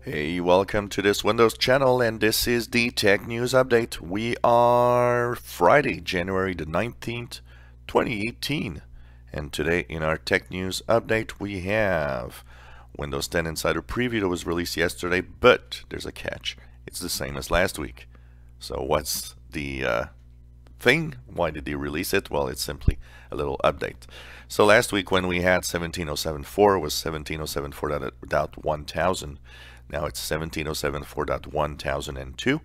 Hey, welcome to this Windows channel, and this is the Tech News Update. We are Friday, January the 19th, 2018. And today in our Tech News Update, we have Windows 10 Insider Preview that was released yesterday, but there's a catch. It's the same as last week. So what's the thing? Why did they release it? Well, it's simply a little update. So last week when we had 17.07.4, it was 17.07.4.1000. Now it's 17.07.4.1002,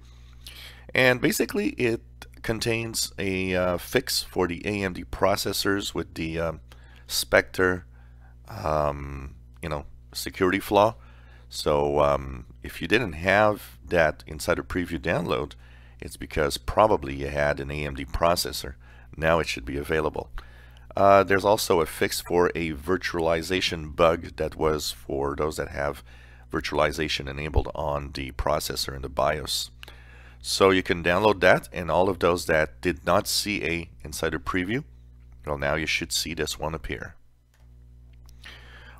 and basically it contains a fix for the AMD processors with the Spectre, security flaw. So if you didn't have that Insider Preview download, it's because probably you had an AMD processor. Now it should be available. There's also a fix for a virtualization bug that was for those that have virtualization enabled on the processor in the BIOS. So you can download that, and all of those that did not see a Insider Preview, well, now you should see this one appear.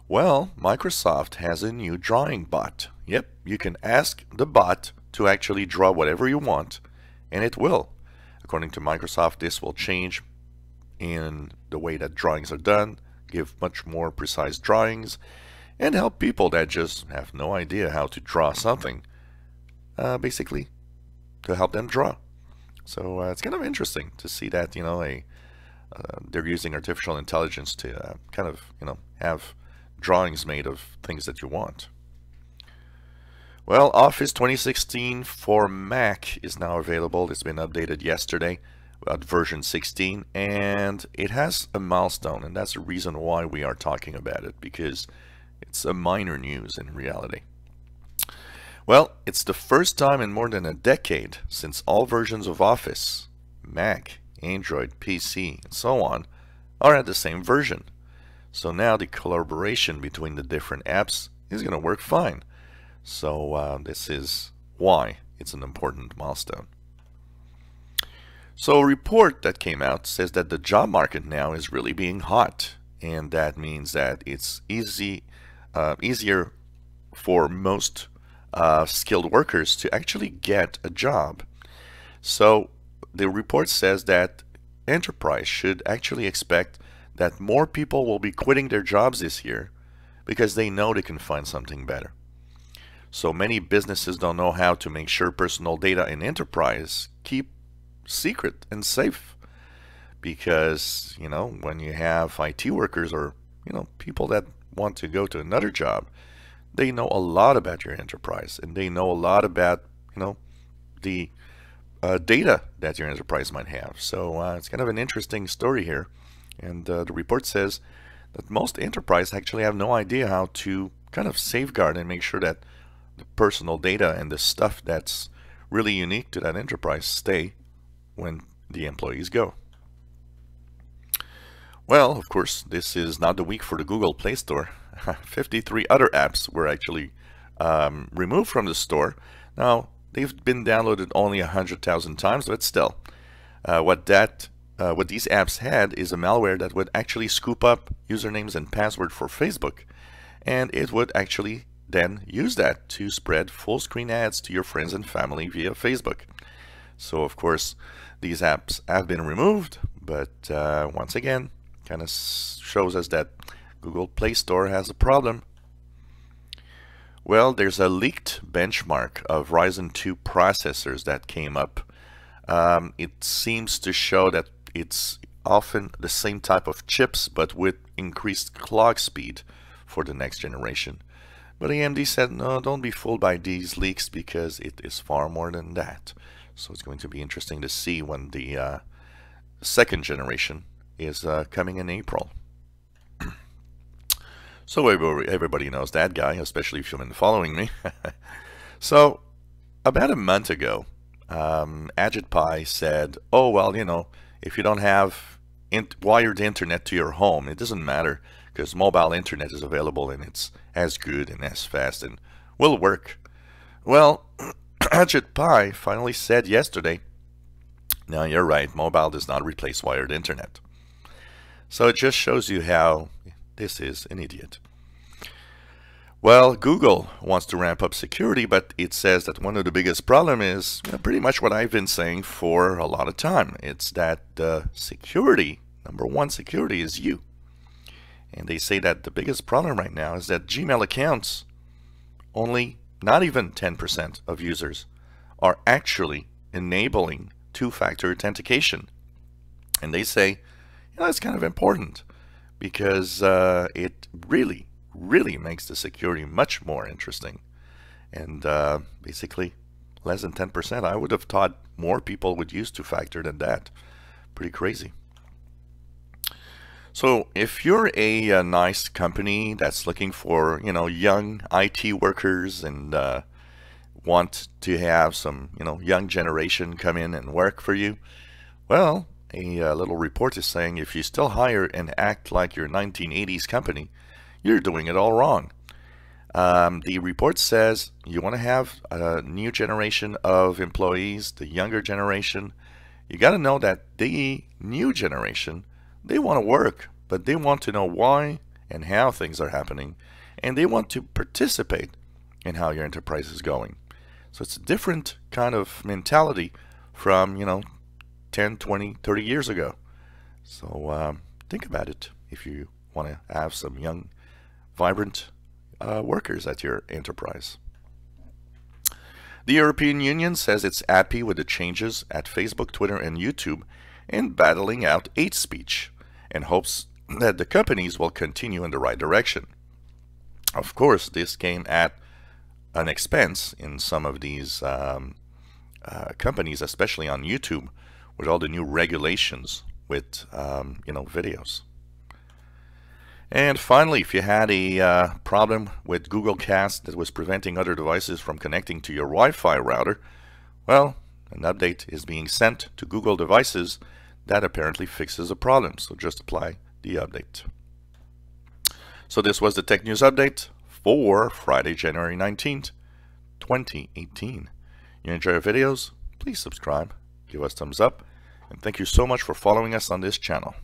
Well, Microsoft has a new drawing bot. Yep, you can ask the bot to actually draw whatever you want, and it will. According to Microsoft, this will change in the way that drawings are done, give much more precise drawings, and help people that just have no idea how to draw something, basically to help them draw. So it's kind of interesting to see that, they're using artificial intelligence to have drawings made of things that you want. Well, Office 2016 for Mac is now available. It's been updated yesterday at version 16, and it has a milestone, and that's the reason why we are talking about it, because it's a minor news in reality. Well, it's the first time in more than a decade since all versions of Office, Mac, Android, PC, and so on, are at the same version. So now the collaboration between the different apps is going to work fine. So this is why it's an important milestone. So a report that came out says that the job market now is really being hot, and that means that it's easier for most skilled workers to actually get a job. So the report says that enterprise should actually expect that more people will be quitting their jobs this year because they know they can find something better. So many businesses don't know how to make sure personal data in enterprise keep secret and safe, because when you have IT workers or people that want to go to another job, they know a lot about your enterprise, and they know a lot about the data that your enterprise might have. So it's kind of an interesting story here, and the report says that most enterprise actually have no idea how to kind of safeguard and make sure that the personal data and the stuff that's really unique to that enterprise stay when the employees go. Well, of course, this is not the week for the Google Play Store. 53 other apps were actually removed from the store. Now, they've been downloaded only 100,000 times, but still, what these apps had is a malware that would actually scoop up usernames and password for Facebook, and it would actually then use that to spread full screen ads to your friends and family via Facebook. So of course these apps have been removed, but once again kind of shows us that Google Play Store has a problem. Well, there's a leaked benchmark of Ryzen 2 processors that came up. It seems to show that it's often the same type of chips but with increased clock speed for the next generation. But AMD said, no, don't be fooled by these leaks, because it is far more than that. So it's going to be interesting to see when the second generation is coming in April. So everybody knows that guy, especially if you've been following me. So about a month ago, AgitPie said, oh, well, if you don't have wired internet to your home, it doesn't matter, because mobile internet is available and it's as good and as fast and will work. Well, AgitPie finally said yesterday, no, you're right, mobile does not replace wired internet. So it just shows you how this is an idiot. Well, Google wants to ramp up security, but it says that one of the biggest problem is pretty much what I've been saying for a lot of time. It's that security, number one security, is you. And they say that the biggest problem right now is that Gmail accounts, only not even 10% of users are actually enabling two-factor authentication. And they say, it's kind of important because it really makes the security much more interesting. And basically, less than 10%. I would have thought more people would use two-factor than that. Pretty crazy. So if you're a nice company that's looking for, young IT workers and want to have some, young generation come in and work for you, well, a little report is saying if you still hire and act like your 1980s company, you're doing it all wrong. The report says you want to have a new generation of employees, the younger generation. You got to know that the new generation, they want to work, but they want to know why and how things are happening, and they want to participate in how your enterprise is going. So it's a different kind of mentality from, 10, 20, 30 years ago. So think about it if you want to have some young, vibrant workers at your enterprise. The European Union says it's happy with the changes at Facebook, Twitter, and YouTube in battling out hate speech, and hopes that the companies will continue in the right direction. Of course, this came at an expense in some of these companies, especially on YouTube, with all the new regulations with videos. And finally, if you had a problem with Google Cast that was preventing other devices from connecting to your Wi-Fi router, well, an update is being sent to Google devices that apparently fixes the problem. So just apply the update. So this was the Tech News Update for Friday, January 19th, 2018. You enjoy our videos? Please subscribe, give us thumbs up, and thank you so much for following us on this channel.